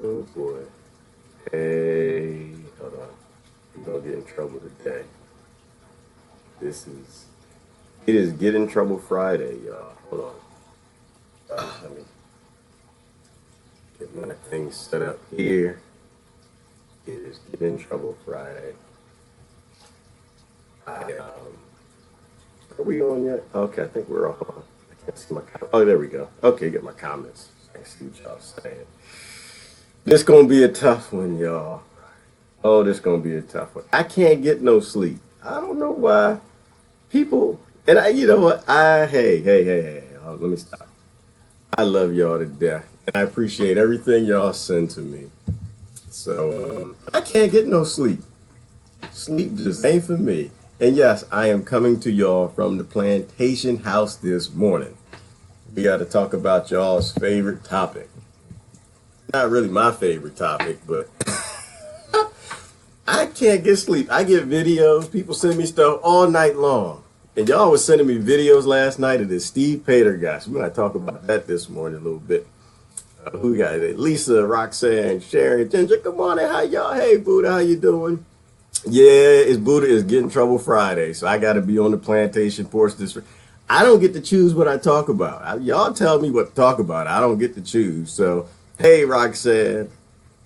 Oh boy. Hey, hold on. We're gonna get in trouble today. It is Get in Trouble Friday, y'all. Hold on. Let me get my thing set up here. It is Get in Trouble Friday. Are we on yet? Okay, I think we're on. I can't see my comments. Oh, there we go. Okay, get my comments. I can see what y'all saying. This gonna be a tough one, y'all. Oh, this gonna be a tough one. I can't get no sleep. I don't know why people. And you know what? Hey. Let me stop. I love y'all to death, and I appreciate everything y'all send to me. So I can't get no sleep. Sleep just ain't for me. And yes, I am coming to y'all from the plantation house this morning. We got to talk about y'all's favorite topic. Not really my favorite topic, but I can't get sleep. I get videos. People send me stuff all night long. And y'all was sending me videos last night of this Steve Prator guy. So we're going to talk about that this morning a little bit. Who got it? Lisa, Roxanne, Sharon, Ginger. Good morning. How y'all? Hey, Buddha. How you doing? Yeah, it's Buddha is Get in Trouble Friday. So I got to be on the plantation porch this. I don't get to choose what I talk about. Y'all tell me what to talk about. I don't get to choose. So, hey, Roxanne,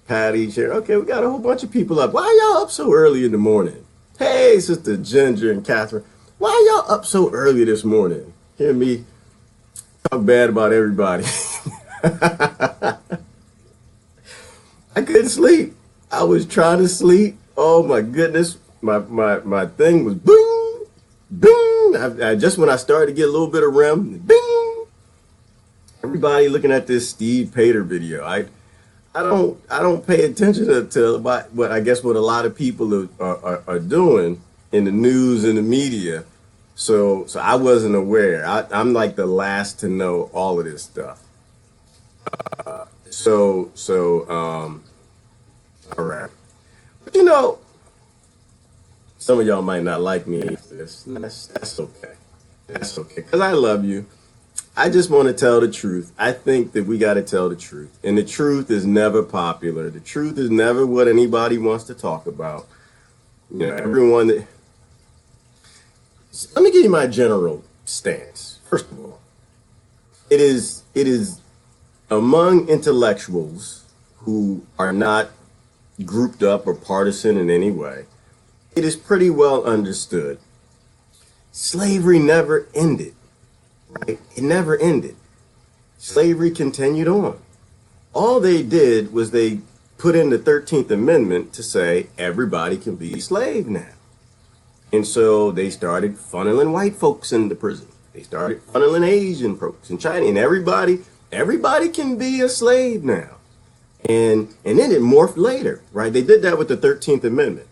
Patty, Sharon. Okay, we got a whole bunch of people up. Why y'all up so early in the morning? Hey, Sister Ginger and Catherine. Why y'all up so early this morning? Hear me talk bad about everybody. I couldn't sleep. I was trying to sleep. Oh my goodness. My thing was bing, bing. Just when I started to get a little bit of REM, bing. Everybody looking at this Steve Prator video. I don't pay attention to what I guess what a lot of people are doing in the news and the media. So I wasn't aware. I'm like the last to know all of this stuff. All right. But you know, some of y'all might not like me for this. That's okay. That's okay. Because I love you. I just want to tell the truth. I think that we got to tell the truth. And the truth is never popular. The truth is never what anybody wants to talk about. You know, everyone that... Let me give you my general stance. First of all, it is among intellectuals who are not grouped up or partisan in any way, it is pretty well understood. Slavery never ended, right? It never ended. Slavery continued on. All they did was they put in the 13th Amendment to say everybody can be a slave now. And so they started funneling white folks into prison. They started funneling Asian folks and China, and everybody can be a slave now. And then it morphed later, right? They did that with the 13th Amendment.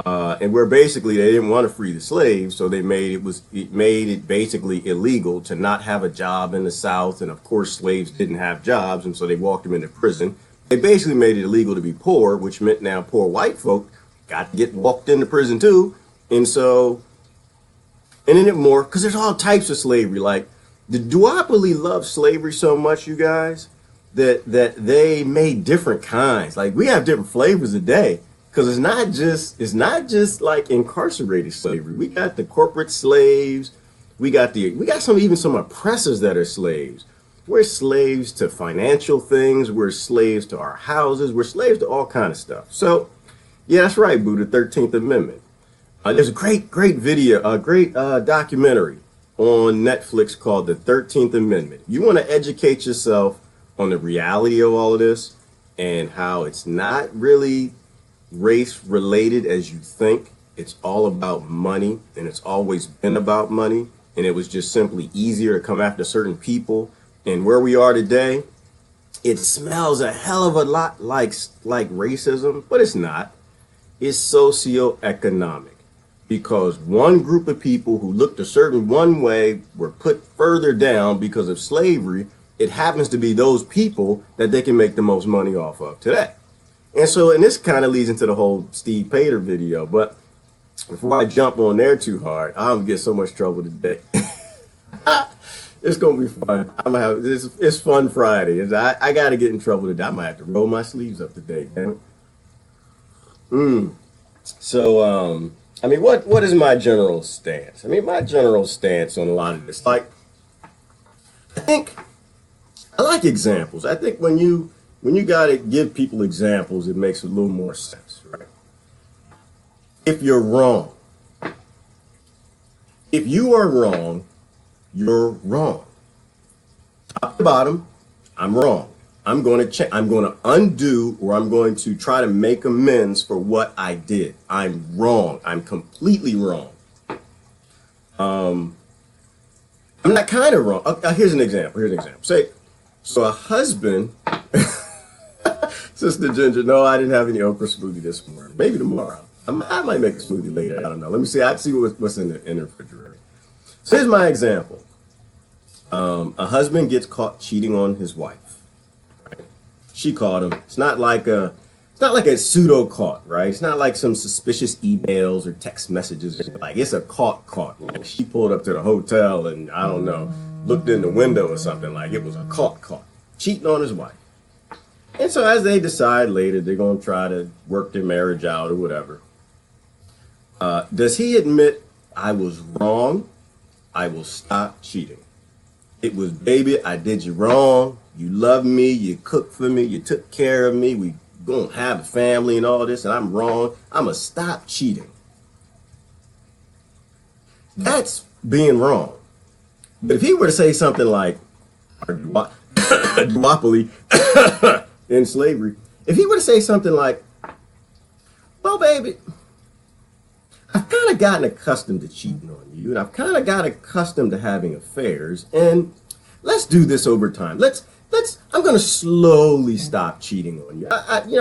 And where basically they didn't want to free the slaves, so they made it basically illegal to not have a job in the South. And of course, slaves didn't have jobs, and so they walked them into prison. They basically made it illegal to be poor, which meant now poor white folk got to get walked into prison too. And then it morphed, because there's all types of slavery. Like the Duopoly loved slavery so much, you guys, that they made different kinds. Like we have different flavors today, because it's not just like incarcerated slavery. We got the corporate slaves. We got some oppressors that are slaves. We're slaves to financial things. We're slaves to our houses. We're slaves to all kind of stuff. So yeah, that's right, Buddha, 13th Amendment. There's a great video, a great documentary on Netflix called The 13th Amendment. You want to educate yourself on the reality of all of this and how it's not really race related as you think. It's all about money, and it's always been about money. And it was just simply easier to come after certain people. And where we are today, it smells a hell of a lot like racism, but it's not. Is socioeconomic, because one group of people who looked a certain one way were put further down because of slavery. It happens to be those people that they can make the most money off of today. And this kind of leads into the whole Steve Prator video. But before I jump on there too hard, I'm gonna get so much trouble today. It's gonna be fun. I'm gonna have this. It's Fun Friday. I gotta get in trouble today. I might have to roll my sleeves up today. Damn it. So, I mean, what is my general stance? I mean, my general stance on a lot of this, like, I think I like examples. I think when you gotta give people examples, it makes a little more sense, right? If you're wrong, if you are wrong, you're wrong. Top to bottom, I'm wrong. I'm going to I'm going to undo, or I'm going to try to make amends for what I did. I'm wrong. I'm completely wrong. I'm not kind of wrong. Here's an example. Say, so a husband, Sister Ginger. No, I didn't have any okra smoothie this morning. Maybe tomorrow. I might make a smoothie later. I don't know. Let me see. I see what's in the refrigerator. So here's my example. A husband gets caught cheating on his wife. Right? She caught him. It's not like a pseudo caught, right? It's not like some suspicious emails or text messages. Like, it's a caught. Like, she pulled up to the hotel and, I don't know, looked in the window or something. Like, it was a caught. Cheating on his wife. And so as they decide later, they're going to try to work their marriage out or whatever. Does he admit, I was wrong? I will stop cheating. It was, baby, I did you wrong. You loved me. You cooked for me. You took care of me. We gonna have a family and all this, and I'm wrong. I'm gonna stop cheating. That's being wrong. But if he were to say something like, duopoly in slavery, if he were to say something like, well, baby, I've kind of gotten accustomed to cheating on you, and I've kind of got accustomed to having affairs, and let's do this over time. I'm going to slowly stop cheating on you.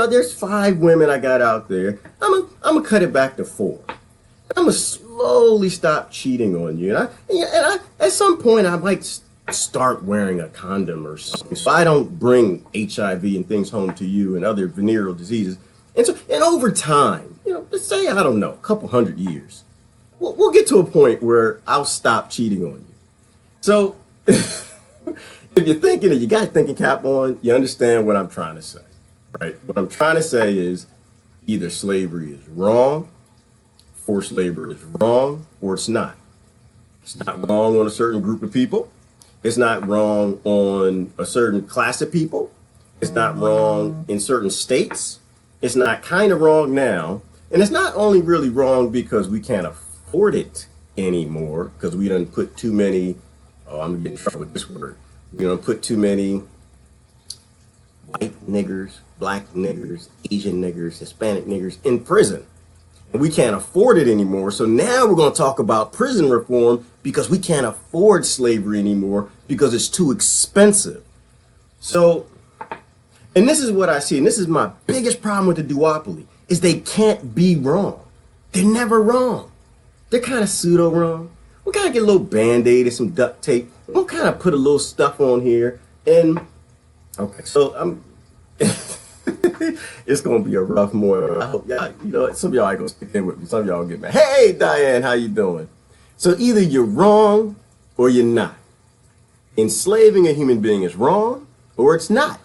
There's 5 women I got out there. I'm going to cut it back to 4. I'm going to slowly stop cheating on you. And at some point, I might start wearing a condom or something, so I don't bring HIV and things home to you and other venereal diseases. And over time, let's say, I don't know, a couple 100 years, we'll get to a point where I'll stop cheating on you. So if you're thinking, and you got a thinking cap on, you understand what I'm trying to say, right? What I'm trying to say is either slavery is wrong, forced labor is wrong, or it's not. It's not wrong on a certain group of people. It's not wrong on a certain class of people. It's not wrong in certain states. It's not kind of wrong now. And it's not only really wrong because we can't afford it anymore, because we done put too many, I'm going to get in trouble with this word, we done put too many white niggers, black niggers, Asian niggers, Hispanic niggers in prison. And we can't afford it anymore. So now we're going to talk about prison reform because we can't afford slavery anymore because it's too expensive. So, and this is what I see, and this is my biggest problem with the duopoly, is they can't be wrong. They're never wrong. They're kind of pseudo wrong. We kind of get a little Band-Aid and some duct tape. We'll kind of put a little stuff on here. And, okay, so I'm... it's gonna be a rough morning. I hope y'all, some of y'all ain't gonna stick in with me. Some of y'all get mad. Hey, Diane, how you doing? So either you're wrong or you're not. Enslaving a human being is wrong or it's not.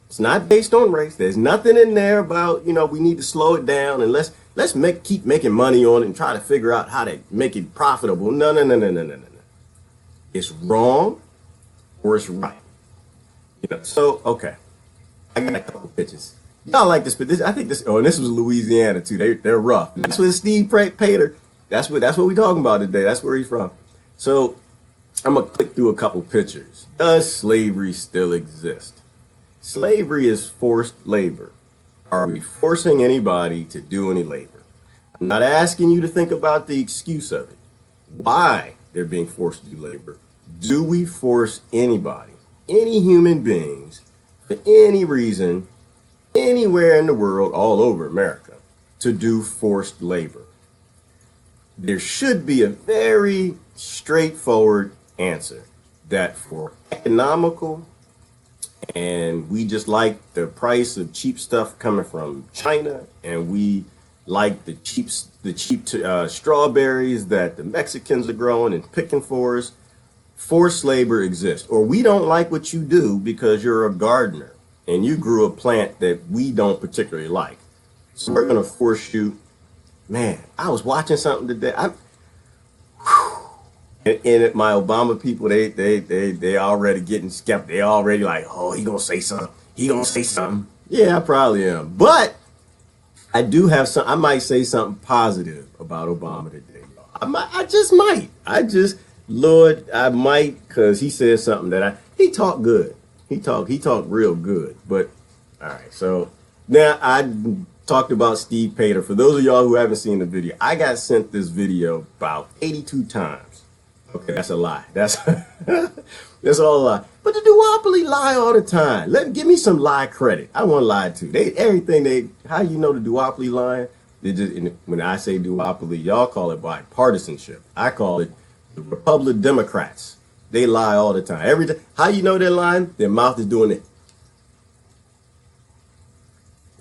It's not based on race. There's nothing in there about, we need to slow it down and let's keep making money on it and try to figure out how to make it profitable. No. It's wrong or it's right. So okay. I got a couple pictures. Y'all like this, but I think this. Oh, and this was Louisiana too. They're rough. This was Steve Prator. That's what we talking about today. That's where he's from. So I'm gonna click through a couple pictures. Does slavery still exist? Slavery is forced labor. Are we forcing anybody to do any labor? I'm not asking you to think about the excuse of it. Why they're being forced to do labor? Do we force anybody, any human beings, for any reason, anywhere in the world, all over America, to do forced labor? There should be a very straightforward answer that for economical, and we just like the price of cheap stuff coming from China, and we like the cheap strawberries that the Mexicans are growing and picking for us. forced labor exists, or we don't like what you do because you're a gardener and you grew a plant that we don't particularly like. So we're going to force you. Man, I was watching something today. And my Obama people, they already getting skeptical. They already like, oh, he gonna say something. He gonna say something. Yeah, I probably am. But I do have some. I might say something positive about Obama today. I just might. Lord, I might, because he said something that he talked good. He talked real good. But all right, so now I talked about Steve Prator. For those of y'all who haven't seen the video, I got sent this video about 82 times. Okay, that's a lie. That's that's all a lie. But the duopoly lie all the time. Give me some lie credit. I want to lie too. How you know the duopoly lying? When I say duopoly, y'all call it bipartisanship. I call it the Republican Democrats. They lie all the time. Every time. How you know they're lying? Their mouth is doing it.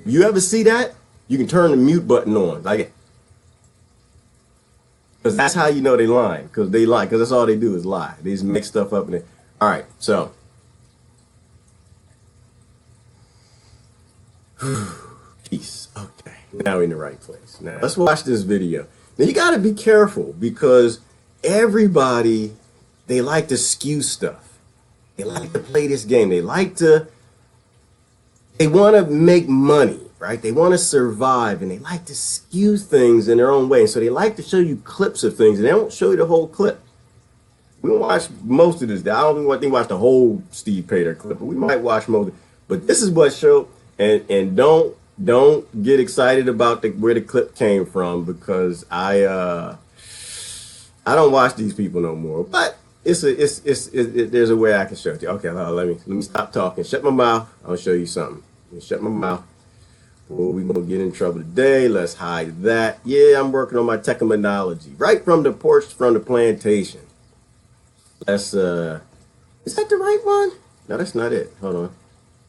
You ever see that? You can turn the mute button on. Like, because that's how you know they lying. Because they lie. Because that's all they do is lie. They just make stuff up. All right, so. Peace. Okay. Now we're in the right place. Now let's watch this video. Now you got to be careful because everybody, they like to skew stuff. They like to play this game. They want to make money, right? They want to survive, and they like to skew things in their own way. So they like to show you clips of things, and they don't show you the whole clip. We watch most of this. I don't think we watch the whole Steve Prator clip, but we might watch most of it. But this is what showed, and don't get excited about where the clip came from, because I don't watch these people no more. But there's a way I can show it to you. Okay, let me stop talking. Shut my mouth. I'll show you something. Shut my mouth. Well, we're gonna get in trouble today. Let's hide that. Yeah, I'm working on my technology right from the porch, from the plantation. Is that the right one? No, that's not it. Hold on.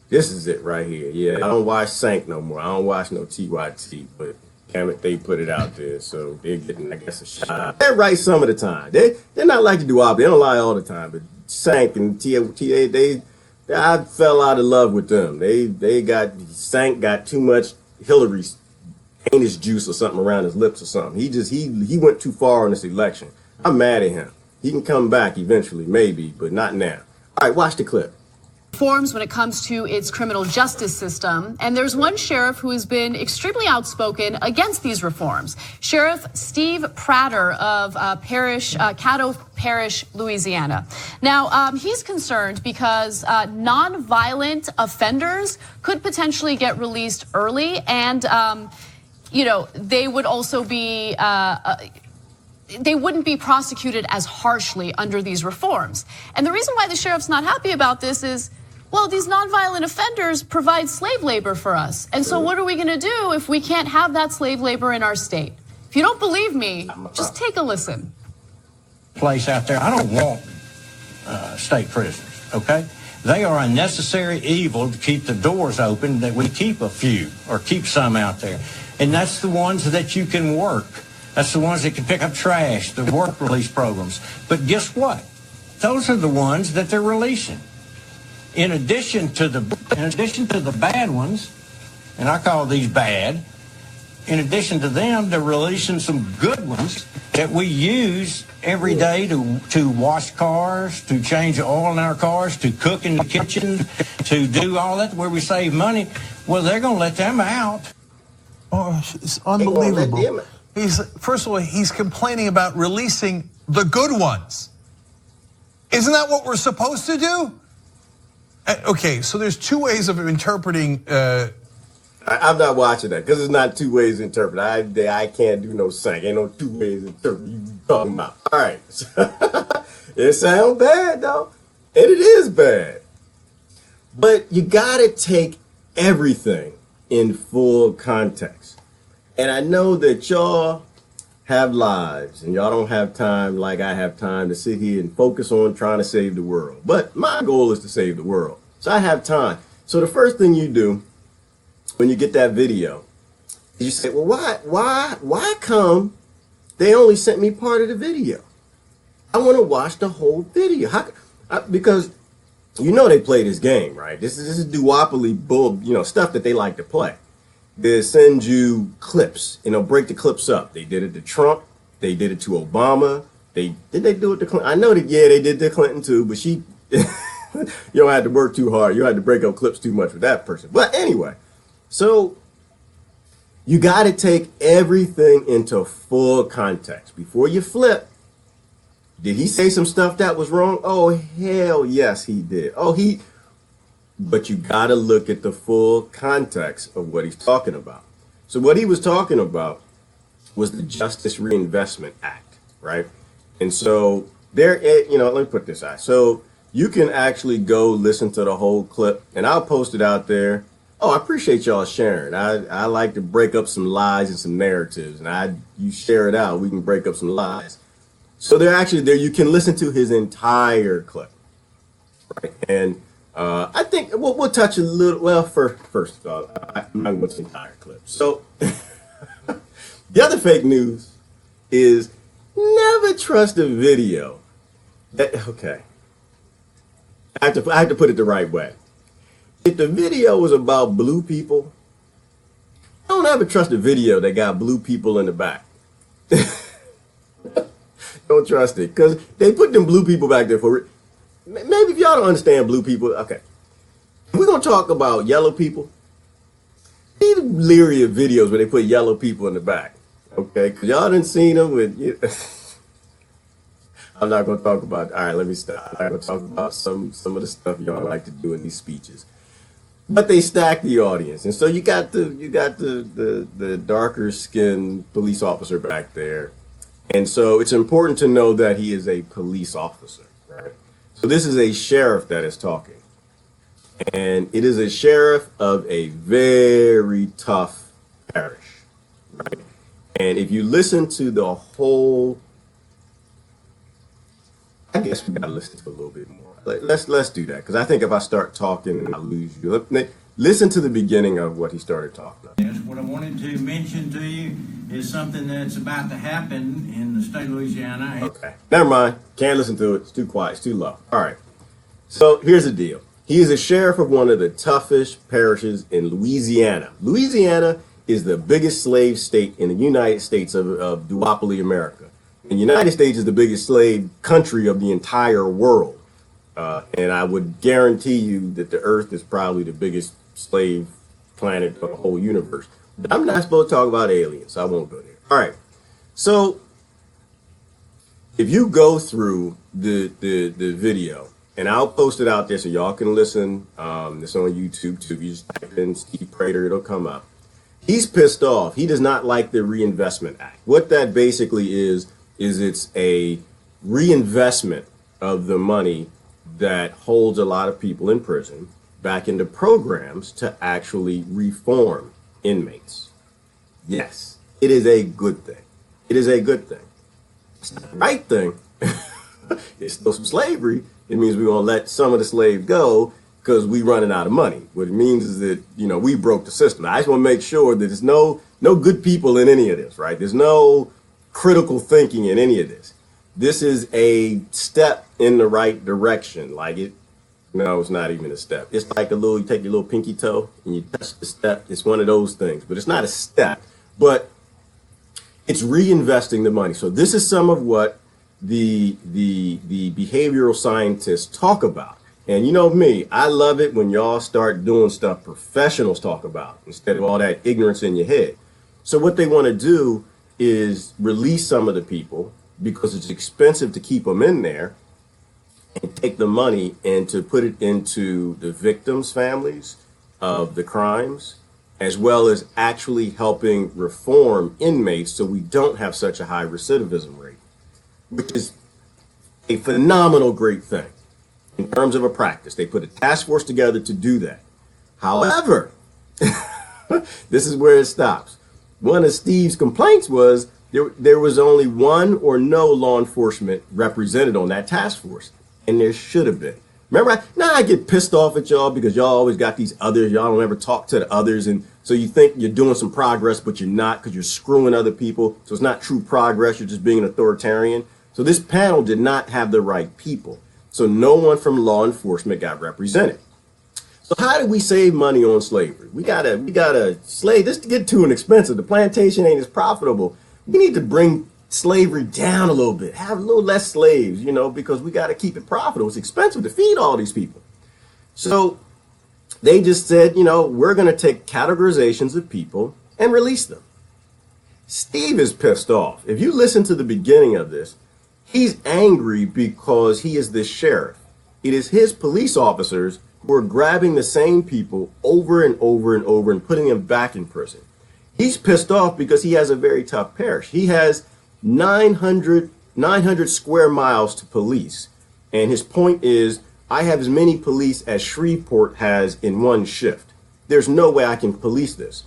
This is it right here. Yeah, I don't watch Sank no more. I don't watch no TYT, but damn it, they put it out there, so they're getting, I guess, a shot. They're right some of the time. They're not like the Duopoly. They don't lie all the time, but Sank and TA, I fell out of love with them. Sank got too much Hillary's anus juice or something around his lips or something. He went too far in this election. I'm mad at him. He can come back eventually, maybe, but not now. All right, watch the clip. Reforms when it comes to its criminal justice system. And there's one sheriff who has been extremely outspoken against these reforms. Sheriff Steve Prator of Caddo Parish, Louisiana. Now, he's concerned because nonviolent offenders could potentially get released early, and, they would also be they wouldn't be prosecuted as harshly under these reforms. And the reason why the sheriff's not happy about this is, well, these nonviolent offenders provide slave labor for us. And so what are we going to do if we can't have that slave labor in our state? If you don't believe me, just take a listen. Place out there, I don't want state prisoners, okay? They are a necessary evil to keep the doors open, that we keep a few or keep some out there. And that's the ones that you can work. That's the ones that can pick up trash, the work release programs. But guess what? Those are the ones that they're releasing. In addition to the bad ones, and I call these bad, in addition to them, they're releasing some good ones that we use every day to wash cars, to change the oil in our cars, to cook in the kitchen, to do all that where we save money. Well, they're going to let them out. Oh, it's unbelievable. First of all, he's complaining about releasing the good ones. Isn't that what we're supposed to do? Okay, so there's two ways of interpreting. I'm not watching that because it's not two ways to interpret. I can't do no Sank. Ain't no two ways to interpret. You talking about? All right, it sounds bad though, and it is bad. But you gotta take everything in full context. And I know that y'all have lives and y'all don't have time like I have time to sit here and focus on trying to save the world. But my goal is to save the world. So I have time. So the first thing you do when you get that video is you say, well, why come they only sent me part of the video? I want to watch the whole video. Because you know they play this game, right? This is duopoly bull, stuff that they like to play. They send you clips, break the clips up. They did it to Trump. They did it to Obama. Did they do it to Clinton? I know that, yeah, they did to Clinton too, but she, you don't have to work too hard. You don't have to break up clips too much with that person. But anyway, so you got to take everything into full context before you flip. Did he say some stuff that was wrong? Oh, hell yes, he did. But you got to look at the full context of what he's talking about. So what he was talking about was the Justice Reinvestment Act, right? And so let me put this out. So you can actually go listen to the whole clip, and I'll post it out there. Oh, I appreciate y'all sharing. I like to break up some lies and some narratives, and you share it out. We can break up some lies. So there you can listen to his entire clip, right? And I think we'll touch a little. Well, first of all, I'm not going to watch the entire clip. So the other fake news is never trust a video. Okay, I have to put it the right way. If the video was about blue people, don't ever trust a video that got blue people in the back. Don't trust it, because they put them blue people back there for. Maybe if y'all don't understand blue people, okay. We're gonna talk about yellow people. Be leery of videos where they put yellow people in the back, okay? Because y'all done seen them with. I'm not gonna talk about. All right, let me stop. I'm not gonna talk about some of the stuff y'all like to do in these speeches. But they stack the audience, and so you got the darker skinned police officer back there. And so it's important to know that he is a police officer, right? So this is a sheriff that is talking. And it is a sheriff of a very tough parish, right? And if you listen to the whole, I guess we gotta listen to a little bit more. Let's do that, because I think if I start talking, I'll lose you. Listen to the beginning of what he started talking about. Yes, what I wanted to mention to you is something that's about to happen in the state of Louisiana. Okay, never mind. Can't listen to it. It's too quiet. It's too low. All right. So here's the deal. He is a sheriff of one of the toughest parishes in Louisiana. Louisiana is the biggest slave state in the United States of Duopoly, America. And the United States is the biggest slave country of the entire world. And I would guarantee you that the Earth is probably the biggest slave planet of the whole universe. But I'm not supposed to talk about aliens, so I won't go there. All right. So if you go through the video, and I'll post it out there so y'all can listen. It's on YouTube too. You just type in Steve Prator, it'll come up. He's pissed off. He does not like the Reinvestment Act. What that basically is it's a reinvestment of the money that holds a lot of people in prison back into programs to actually reform inmates. Yes, it is a good thing. It is a good thing. It's not the right thing. It's still some slavery. It means we're going to let some of the slaves go because we running out of money. What it means is that, we broke the system. I just want to make sure that there's no good people in any of this, right? There's no critical thinking in any of this. This is a step in the right direction. No, it's not even a step. It's like you take your little pinky toe and you touch the step. It's one of those things, but it's not a step, but it's reinvesting the money. So this is some of what the behavioral scientists talk about. And you know me, I love it when y'all start doing stuff professionals talk about instead of all that ignorance in your head. So what they want to do is release some of the people because it's expensive to keep them in there, and take the money and to put it into the victims' families of the crimes, as well as actually helping reform inmates so we don't have such a high recidivism rate, which is a phenomenal great thing in terms of a practice. They put a task force together to do that. However, this is where it stops. One of Steve's complaints was there was only one or no law enforcement represented on that task force. And there should have been. Remember, I get pissed off at y'all because y'all always got these others. Y'all don't ever talk to the others. And so you think you're doing some progress, but you're not because you're screwing other people. So it's not true progress. You're just being an authoritarian. So this panel did not have the right people. So no one from law enforcement got represented. So how do we save money on slavery? We gotta slave this to get too expensive. The plantation ain't as profitable. We need to bring slavery down a little bit, have a little less slaves, because we got to keep it profitable. It's expensive to feed all these people. So they just said, we're going to take categorizations of people and release them. Steve is pissed off. If you listen to the beginning of this, he's angry because he is the sheriff. It is his police officers who are grabbing the same people over and over and over and putting them back in prison. He's pissed off because he has a very tough parish. He has 900 square miles to police. And his point is, I have as many police as Shreveport has in one shift. There's no way I can police this.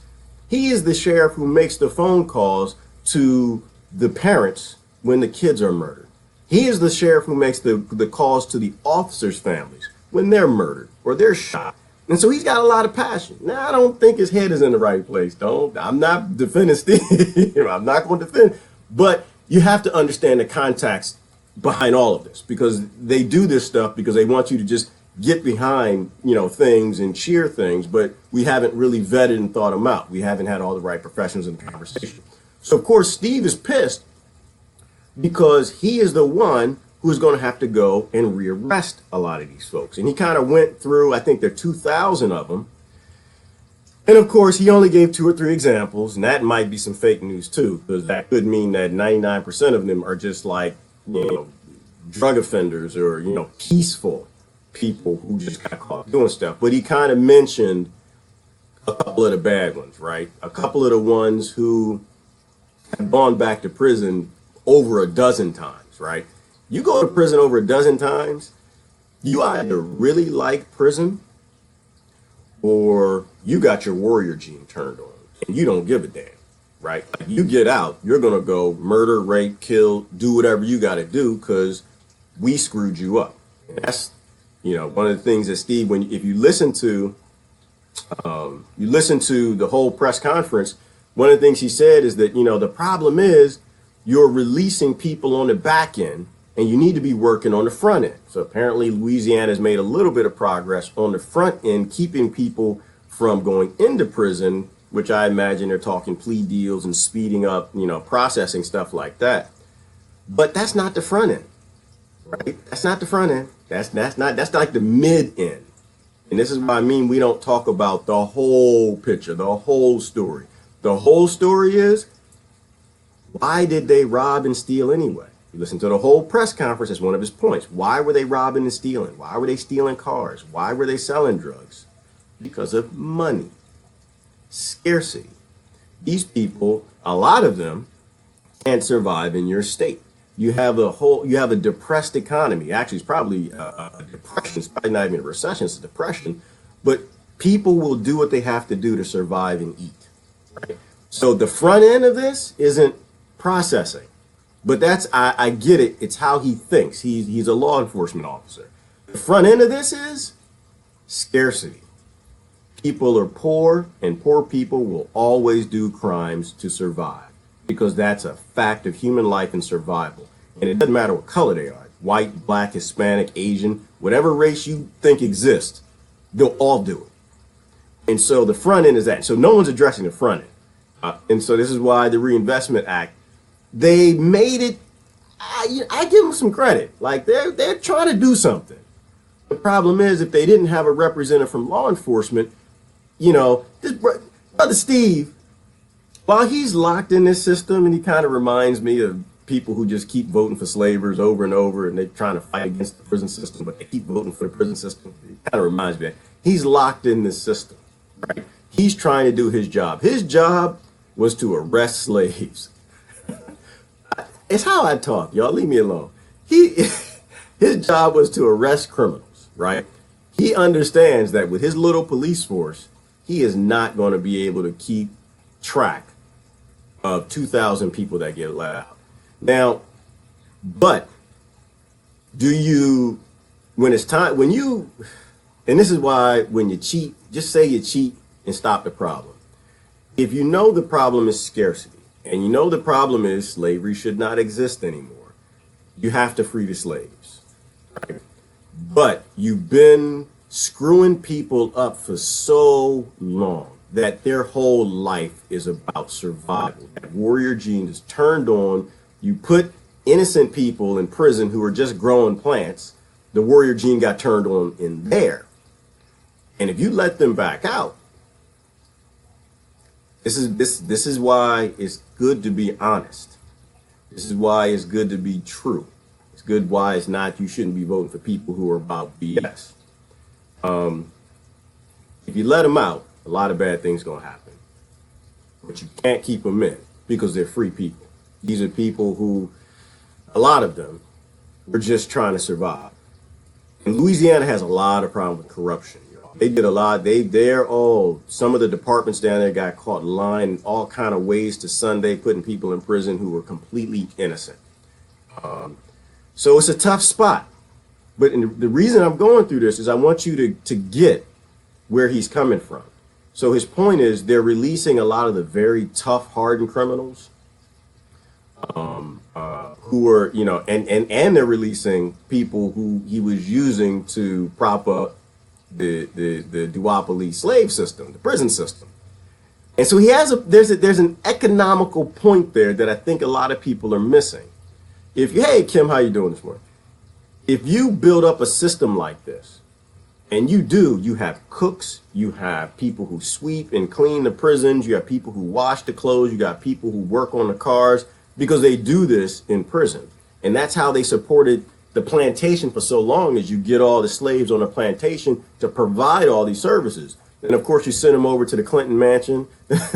He is the sheriff who makes the phone calls to the parents when the kids are murdered. He is the sheriff who makes the calls to the officers' families when they're murdered or they're shot. And so he's got a lot of passion. Now, I don't think his head is in the right place. I'm not defending Steve. I'm not going to defend. But you have to understand the context behind all of this, because they do this stuff because they want you to just get behind, things and cheer things. But we haven't really vetted and thought them out. We haven't had all the right professionals in the conversation. So, of course, Steve is pissed because he is the one who's going to have to go and rearrest a lot of these folks. And he kind of went through, I think there are 2,000 of them. And of course, he only gave 2 or 3 examples, and that might be some fake news too, because that could mean that 99% of them are just like, drug offenders or, peaceful people who just got caught doing stuff. But he kind of mentioned a couple of the bad ones, right? A couple of the ones who have gone back to prison over a dozen times, right? You go to prison over a dozen times, you either really like prison or you got your warrior gene turned on and you don't give a damn, right? Like, you get out, you're going to go murder, rape, kill, do whatever you got to do because we screwed you up. And that's, one of the things that Steve, if you listen to the whole press conference, one of the things he said is that, the problem is you're releasing people on the back end and you need to be working on the front end. So apparently Louisiana has made a little bit of progress on the front end, keeping people from going into prison, which I imagine they're talking plea deals and speeding up, processing stuff like that. But that's not the front end, right? That's not the front end. That's like the mid end. And this is what I mean. We don't talk about the whole picture, the whole story. The whole story is, why did they rob and steal anyway? You listen to the whole press conference as one of his points. Why were they robbing and stealing? Why were they stealing cars? Why were they selling drugs? Because of money, scarcity. These people, a lot of them, can't survive in your state. You have a depressed economy. Actually, it's probably a depression. It's probably not even a recession. It's a depression. But people will do what they have to do to survive and eat. Right? So the front end of this isn't processing. But I get it. It's how he thinks. He's a law enforcement officer. The front end of this is scarcity. People are poor, and poor people will always do crimes to survive, because that's a fact of human life and survival. And it doesn't matter what color they are, white, black, Hispanic, Asian, whatever race you think exists, they'll all do it. And so the front end is that. So no one's addressing the front end. And so this is why the Reinvestment Act, they made it, I give them some credit. Like, they're trying to do something. The problem is, if they didn't have a representative from law enforcement, this brother Steve, while he's locked in this system, and he kind of reminds me of people who just keep voting for slavers over and over, and they're trying to fight against the prison system, but they keep voting for the prison system. It kind of reminds me of that. He's locked in this system, right? He's trying to do his job. His job was to arrest slaves. It's how I talk, y'all. Leave me alone. His job was to arrest criminals, right? He understands that with his little police force, he is not going to be able to keep track of 2,000 people that get let out. Now, but when it's time, and this is why when you cheat, just say you cheat and stop the problem. If you know the problem is scarcity, and you know the problem is slavery should not exist anymore, you have to free the slaves. Right? But you've been screwing people up for so long that their whole life is about survival. That warrior gene is turned on. You put innocent people in prison who are just growing plants. The warrior gene got turned on in there. And if you let them back out, this is why it's good to be honest. This is why it's good to be true. It's good why it's not, you shouldn't be voting for people who are about BS. If you let them out, a lot of bad things gonna happen. But you can't keep them in because they're free people. These are people who, a lot of them, were just trying to survive. And Louisiana has a lot of problem with corruption. They did a lot. Some of the departments down there got caught lying all kind of ways to Sunday, putting people in prison who were completely innocent. So it's a tough spot. But the reason I'm going through this is I want you to get where he's coming from. So his point is they're releasing a lot of the very tough, hardened criminals who are, and they're releasing people who he was using to prop up the Duopoly slave system, the prison system. And so there's an economical point there that I think a lot of people are missing. Hey, Kim, how you doing this morning? If you build up a system like this, and you have cooks, you have people who sweep and clean the prisons, you have people who wash the clothes, you got people who work on the cars, because they do this in prison. And that's how they supported the plantation for so long, is you get all the slaves on the plantation to provide all these services. And of course you send them over to the Clinton mansion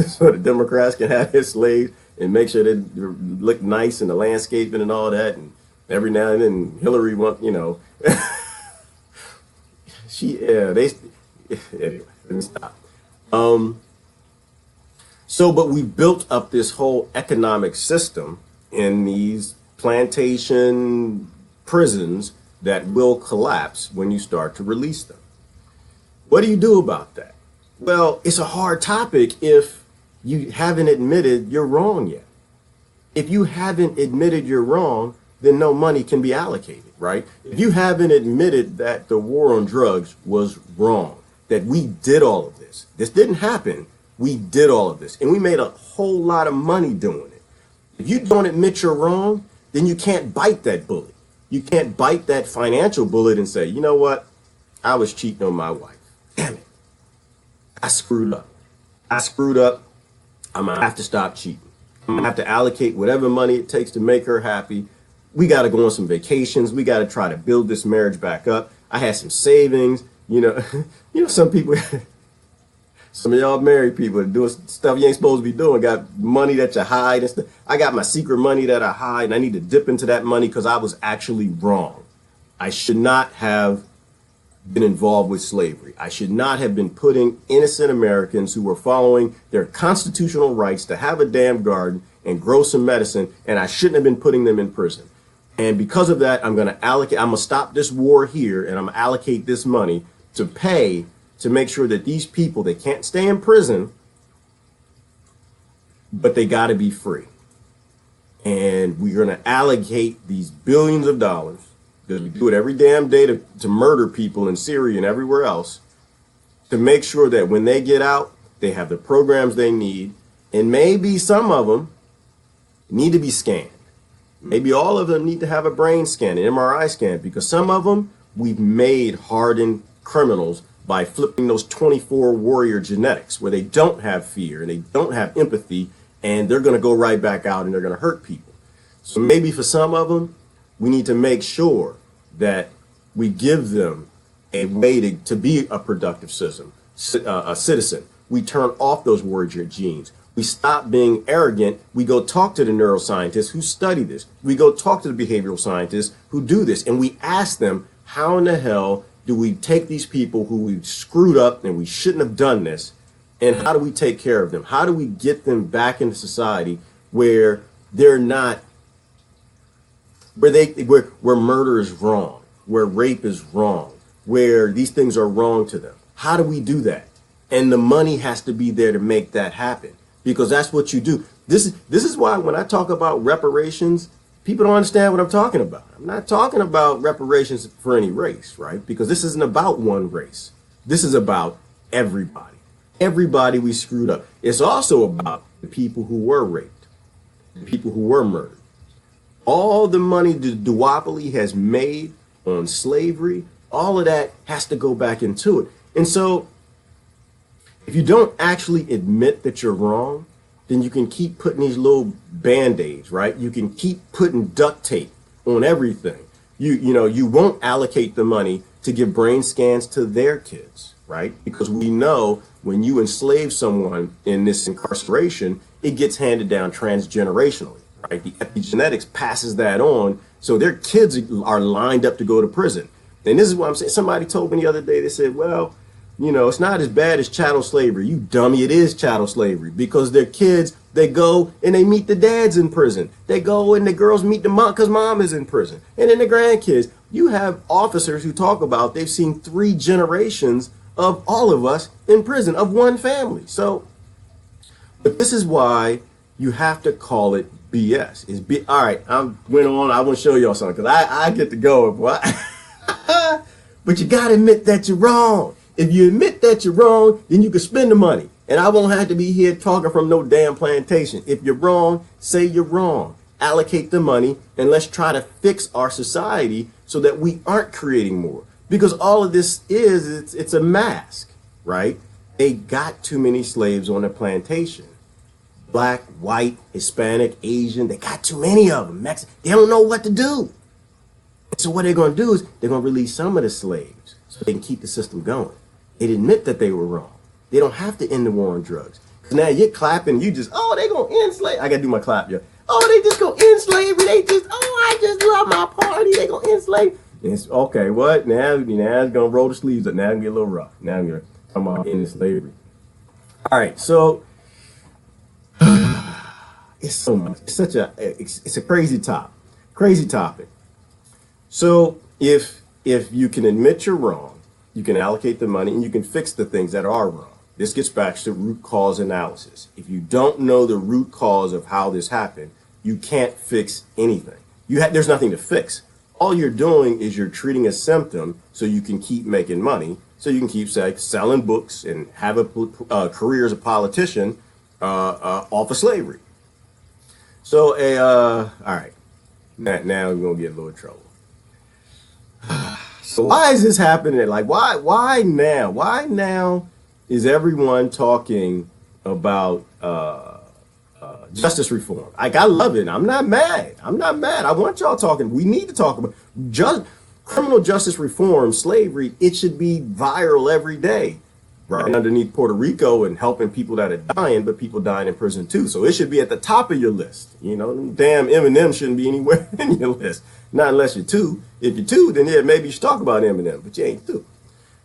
so the Democrats can have their slaves and make sure they look nice and the landscaping and all that. And every now and then Hillary wants, anyway, let me stop. But we built up this whole economic system in these plantation prisons that will collapse when you start to release them. What do you do about that? Well, it's a hard topic if you haven't admitted you're wrong yet. If you haven't admitted you're wrong, then no money can be allocated, right? If you haven't admitted that the war on drugs was wrong, that we did all of this didn't happen, we did all of this, and we made a whole lot of money doing it. If you don't admit you're wrong, then you can't bite that bullet. You can't bite that financial bullet and say, you know what? I was cheating on my wife. Damn it. I screwed up. I'm going to have to stop cheating. I'm going to have to allocate whatever money it takes to make her happy. We got to go on some vacations. We got to try to build this marriage back up. I had some savings. Some people, some of y'all married people are doing stuff you ain't supposed to be doing. Got money that you hide and stuff. I got my secret money that I hide, and I need to dip into that money because I was actually wrong. I should not have been involved with slavery. I should not have been putting innocent Americans who were following their constitutional rights to have a damn garden and grow some medicine, and I shouldn't have been putting them in prison. And because of that, I'm going to stop this war here, and I'm going to allocate this money to pay to make sure that these people, they can't stay in prison, but they got to be free. And we're going to allocate these billions of dollars, because we do it every damn day to murder people in Syria and everywhere else, to make sure that when they get out, they have the programs they need. And maybe some of them need to be scanned. Maybe all of them need to have a brain scan, an MRI scan, because some of them we've made hardened criminals by flipping those 24 warrior genetics where they don't have fear and they don't have empathy, and they're going to go right back out and they're going to hurt people. So maybe for some of them, we need to make sure that we give them a way to be a productive citizen. We turn off those warrior genes. We stop being arrogant. We go talk to the neuroscientists who study this. We go talk to the behavioral scientists who do this. And we ask them, how in the hell do we take these people who we've screwed up and we shouldn't have done this? And how do we take care of them? How do we get them back into society where they're not, where murder is wrong, where rape is wrong, where these things are wrong to them? How do we do that? And the money has to be there to make that happen, because that's what you do. This is why when I talk about reparations, people don't understand what I'm talking about. I'm not talking about reparations for any race, right? Because this isn't about one race. This is about everybody. Everybody we screwed up. It's also about the people who were raped, the people who were murdered. All the money the duopoly has made on slavery, all of that has to go back into it. And so if you don't actually admit that you're wrong, then you can keep putting these little band-aids, right? You can keep putting duct tape on everything. You won't allocate the money to give brain scans to their kids, right? Because we know when you enslave someone in this incarceration, it gets handed down transgenerationally, right? The epigenetics passes that on, so their kids are lined up to go to prison. And this is what I'm saying. Somebody told me the other day, they said, well, it's not as bad as chattel slavery. You dummy, it is chattel slavery because their kids, they go and they meet the dads in prison. They go and the girls meet the mom because mom is in prison. And then the grandkids. You have officers who talk about they've seen 3 generations of all of us in prison, of one family. So, but this is why you have to call it BS. All right, I went on. I want to show y'all something because I get to go. Boy. But you got to admit that you're wrong. If you admit that you're wrong, then you can spend the money. And I won't have to be here talking from no damn plantation. If you're wrong, say you're wrong. Allocate the money and let's try to fix our society so that we aren't creating more. Because all of this it's a mask, right? They got too many slaves on the plantation. Black, white, Hispanic, Asian, they got too many of them. They don't know what to do. So what they're going to do is they're going to release some of the slaves so they can keep the system going. They admit that they were wrong. They don't have to end the war on drugs. Because now you're clapping, they going to end slavery. I got to do my clap, yeah. Oh, they just going to end slavery. I just love my party. They going to end slavery. It's okay, what? Now it's going to roll the sleeves up. Now it's going to get a little rough. Now I'm going to come on ending slavery. All right, so it's so much. It's a crazy topic. So if you can admit you're wrong, you can allocate the money and you can fix the things that are wrong. This gets back to root cause analysis. If you don't know the root cause of how this happened, you can't fix anything. There's nothing to fix. All you're doing is you're treating a symptom so you can keep making money, so you can keep selling books and have a career as a politician off of slavery. So all right, now we're gonna get a little trouble. So why is this happening? Like, why now? Why now is everyone talking about justice reform? Like, I love it. I'm not mad. I want y'all talking. We need to talk about criminal justice reform, slavery. It should be viral every day, right underneath Puerto Rico and helping people that are dying, but people dying in prison too. So it should be at the top of your list. Damn M&M shouldn't be anywhere in your list. Not unless you're 2. If you're 2, then yeah, maybe you should talk about M&M, but you ain't 2.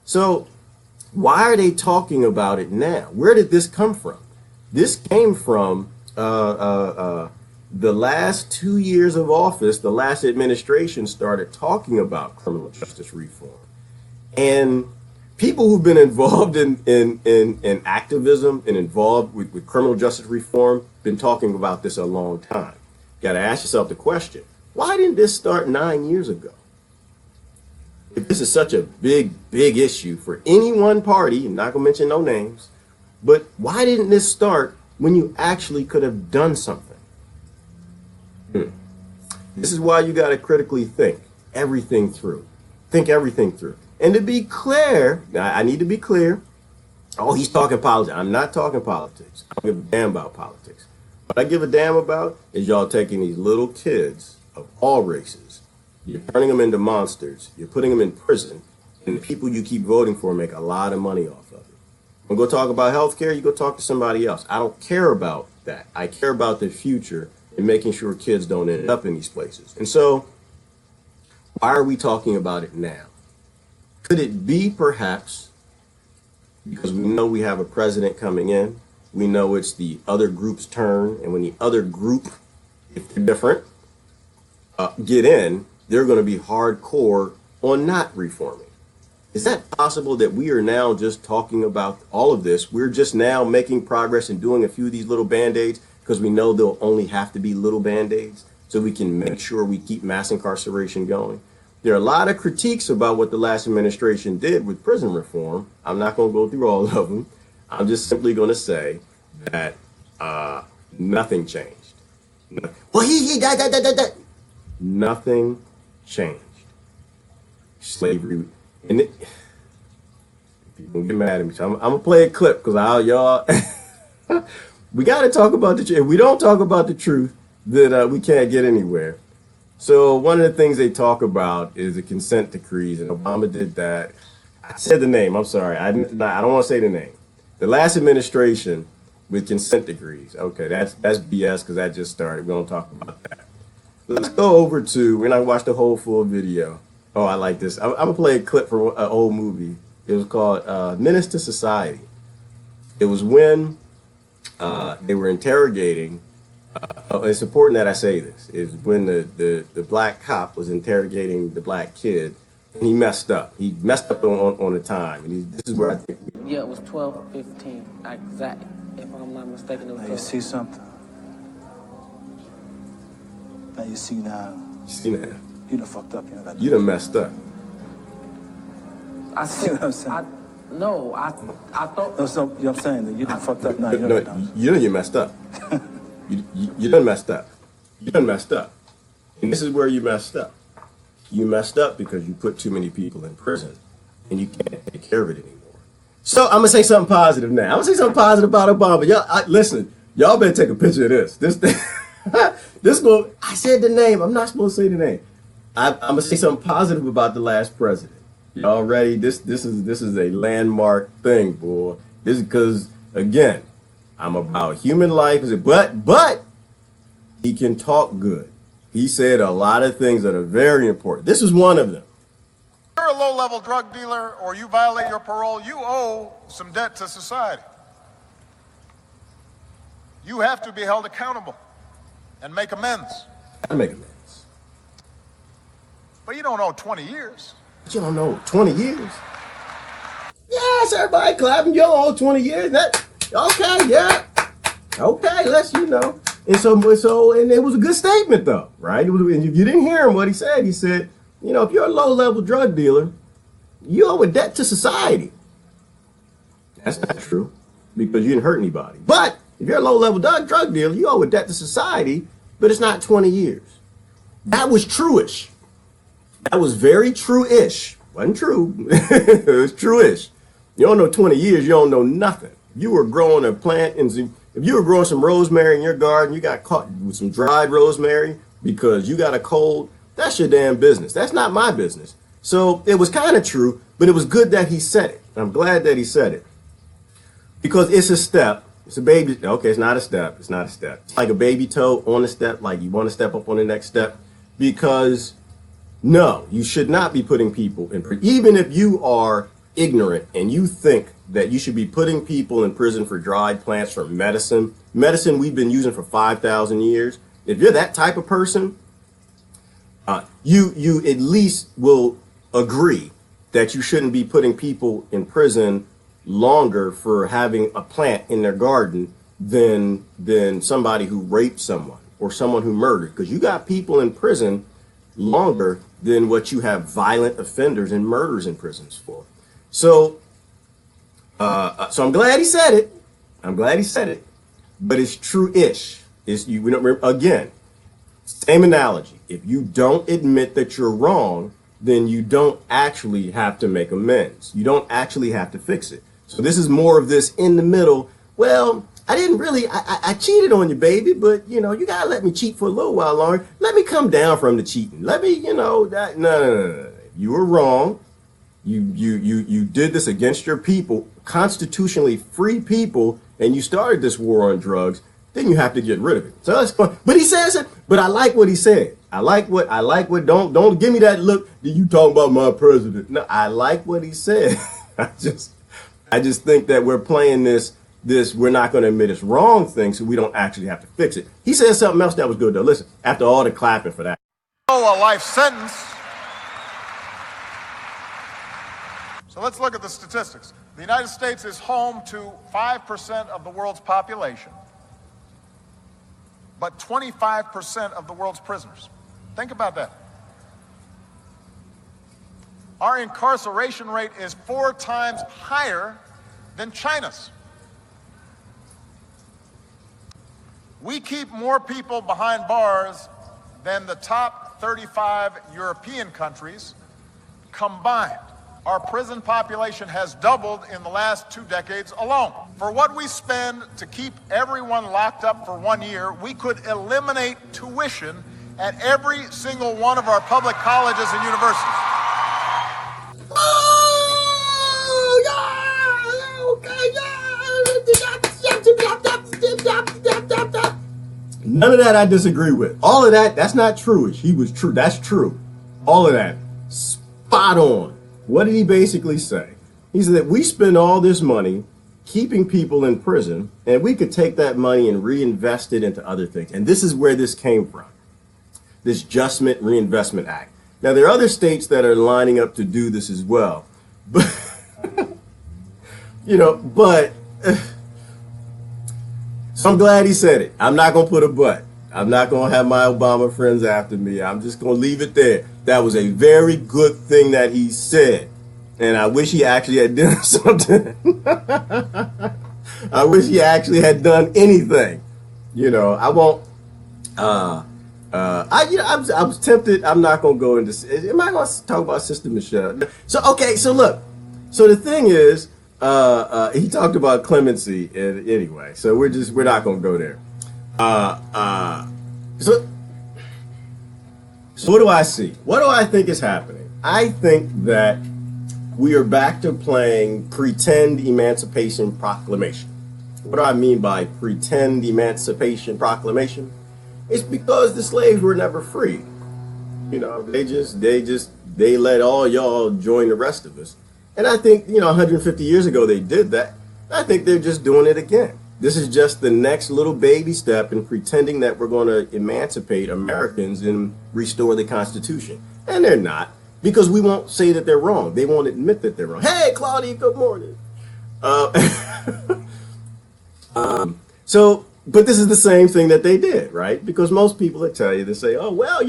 So why are they talking about it now? Where did this come from? This came from the last 2 years of office. The last administration started talking about criminal justice reform. And people who've been involved in activism and involved with criminal justice reform been talking about this a long time. You got to ask yourself the question, why didn't this start 9 years ago? If this is such a big issue for any one party, I'm not going to mention no names, but why didn't this start when you actually could have done something? This is why you got to critically think everything through. Think everything through. And to be clear, I need to be clear. Oh, he's talking politics. I'm not talking politics. I don't give a damn about politics. What I give a damn about is y'all taking these little kids of all races. You're turning them into monsters. You're putting them in prison. And the people you keep voting for make a lot of money off of it. When we go talk about healthcare, you go talk to somebody else. I don't care about that. I care about the future and making sure kids don't end up in these places. And so, why are we talking about it now? Could it be perhaps because we know we have a president coming in, we know it's the other group's turn, and when the other group, if they're different, get in, they're going to be hardcore on not reforming. Is that possible that we are now just talking about all of this? We're just now making progress and doing a few of these little band-aids because we know they'll only have to be little band-aids so we can make sure we keep mass incarceration going. There are a lot of critiques about what the last administration did with prison reform. I'm not going to go through all of them. I'm just simply going to say that nothing changed. Well, nothing changed. Slavery, and people get mad at me. So I'm gonna play a clip because y'all, we got to talk about the truth. If we don't talk about the truth, then we can't get anywhere. So one of the things they talk about is the consent decrees, and Obama did that. I said the name. I'm sorry. I don't want to say the name. The last administration with consent decrees. Okay, that's BS because that just started. We don't talk about that. Let's go over to, when I watched the whole full video. Oh, I like this. I'm gonna play a clip from an old movie. It was called Menace to Society. It was when they were interrogating. It's important that I say this. Is when the black cop was interrogating the black kid, and he messed up. He messed up on the time, and this is where I think. Yeah, it was 12:15 exactly. If I'm not mistaken, it was. Now you see something. Now you see now. You see now. You done fucked up. You done messed up. I see what I'm saying. I thought. No, you know what I'm saying? That you done fucked up. No, you messed up. You done messed up. You done messed up. And this is where you messed up. You messed up because you put too many people in prison and you can't take care of it anymore. So I'm gonna say something positive now. I'm gonna say something positive about Obama. Y'all, listen. Y'all better take a picture of this. This one. I said the name. I'm not supposed to say the name. I'm gonna say something positive about the last president. Y'all ready? This is a landmark thing, boy. This is because, again, I'm about human life. But he can talk good. He said a lot of things that are very important. This is one of them. If you're a low-level drug dealer or you violate your parole, you owe some debt to society. You have to be held accountable and make amends. I make amends. But you don't owe 20 years. But you don't know 20 years? Yes, everybody clapping. You don't owe 20 years. Okay, yeah. Okay, let's, And and it was a good statement, though, right? And if you didn't hear him, what he said, if you're a low-level drug dealer, you owe a debt to society. That's not true, because you didn't hurt anybody. But if you're a low-level drug dealer, you owe a debt to society, but it's not 20 years. That was true-ish. That was very true-ish. Wasn't true. It was true-ish. You don't know 20 years, you don't know nothing. If you were growing a plant, if you were growing some rosemary in your garden, you got caught with some dried rosemary because you got a cold, that's your damn business. That's not my business. So it was kind of true, but it was good that he said it. I'm glad that he said it. Because it's a step. It's a baby. Okay, it's not a step. It's not a step. It's like a baby toe on a step, like you want to step up on the next step. Because no, you should not be putting people in prison. Even if you are ignorant and you think that you should be putting people in prison for dried plants, for medicine we've been using for 5,000 years. If you're that type of person, you at least will agree that you shouldn't be putting people in prison longer for having a plant in their garden than somebody who raped someone or someone who murdered. Because you got people in prison longer than what you have violent offenders and murders in prisons for. So I'm glad he said it. I'm glad he said it. But it's true-ish. Again, same analogy. If you don't admit that you're wrong, then you don't actually have to make amends. You don't actually have to fix it. So this is more of this in the middle. Well, I didn't really, I cheated on you, baby, but you gotta let me cheat for a little while longer. Let me come down from the cheating. Let me, no. You were wrong. You did this against your people, constitutionally free people, and you started this war on drugs. Then you have to get rid of it. So that's fun. But he says it. But I like what he said. I like what. Don't give me that look. You talking about my president? No, I like what he said. I just think that we're playing this we're not going to admit it's wrong thing, so we don't actually have to fix it. He said something else that was good though. Listen, after all the clapping for that. A life sentence. So let's look at the statistics. The United States is home to 5% of the world's population. but 25% of the world's prisoners. Think about that. Our incarceration rate is 4 times higher than China's. We keep more people behind bars than the top 35 European countries combined. Our prison population has doubled in the last 2 decades alone. For what we spend to keep everyone locked up for 1 year, we could eliminate tuition at every single one of our public colleges and universities. None of that I disagree with. All of that, that's not true. He was true. That's true. All of that. Spot on. What did he basically say? He said that we spend all this money keeping people in prison, and we could take that money and reinvest it into other things. And this is where this came from. This Adjustment Reinvestment Act. Now, there are other states that are lining up to do this as well. But, so I'm glad he said it. I'm not going to put a but. I'm not going to have my Obama friends after me. I'm just going to leave it there. That was a very good thing that he said. And I wish he actually had done something. I wish he actually had done anything. I won't. I was tempted. I'm not going to go into. Am I going to talk about Sister Michelle? So look. So the thing is, he talked about clemency anyway. So we're not going to go there. So what do I see? What do I think is happening? I think that we are back to playing pretend Emancipation Proclamation. What do I mean by pretend Emancipation Proclamation? It's because the slaves were never free. They let all y'all join the rest of us. And I think, 150 years ago they did that. I think they're just doing it again. This is just the next little baby step in pretending that we're going to emancipate Americans and restore the Constitution. And they're not, because we won't say that they're wrong. They won't admit that they're wrong. Hey, Claudia, good morning. But this is the same thing that they did, right? Because most people that tell you, they say, oh, well,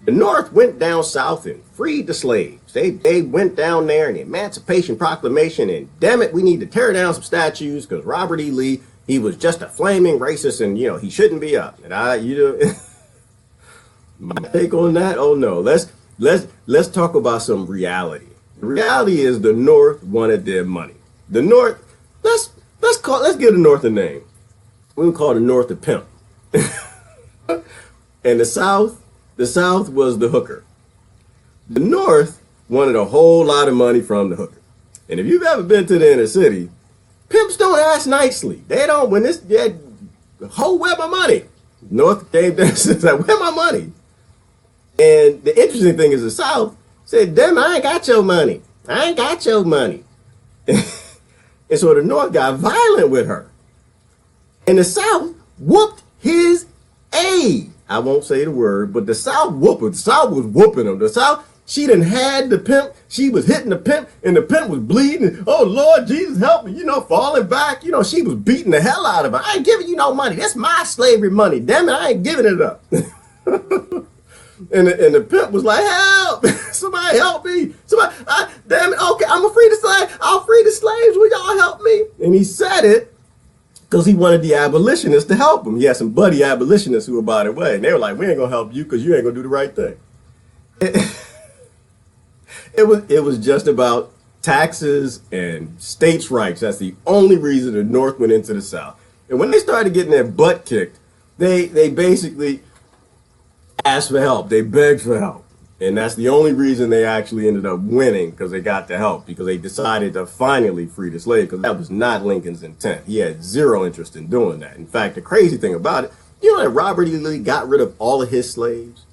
the North went down south and freed the slaves. They went down there in the Emancipation Proclamation, and damn it, we need to tear down some statues because Robert E. Lee, he was just a flaming racist, and he shouldn't be up. And my take on that, oh no, let's talk about some reality. The reality is the North wanted their money. The North, let's give the North a name. We can call the North a pimp. And the South was the hooker. The North wanted a whole lot of money from the hooker. And if you've ever been to the inner city, pimps don't ask nicely. They don't, where my money? North came down and said, where my money? And the interesting thing is the South said, damn, I ain't got your money. I ain't got your money. And so the North got violent with her. And the South whooped his aid. I won't say the word, but the South whooped him. The South was whooping him. The South, she done had the pimp. She was hitting the pimp, and the pimp was bleeding. Oh, Lord Jesus, help me, falling back. She was beating the hell out of her. I ain't giving you no money. That's my slavery money. Damn it, I ain't giving it up. And the pimp was like, help! Somebody help me! Damn it, okay, I'm gonna free the slaves. I'll free the slaves. Will y'all help me? And he said it because he wanted the abolitionists to help him. He had some buddy abolitionists who were by the way, and they were like, we ain't gonna help you because you ain't gonna do the right thing. It was just about taxes and states' rights. That's the only reason the North went into the South. And when they started getting their butt kicked, they basically asked for help. They begged for help. And that's the only reason they actually ended up winning, because they got the help, because they decided to finally free the slave, because that was not Lincoln's intent. He had zero interest in doing that. In fact, the crazy thing about it, that Robert E. Lee got rid of all of his slaves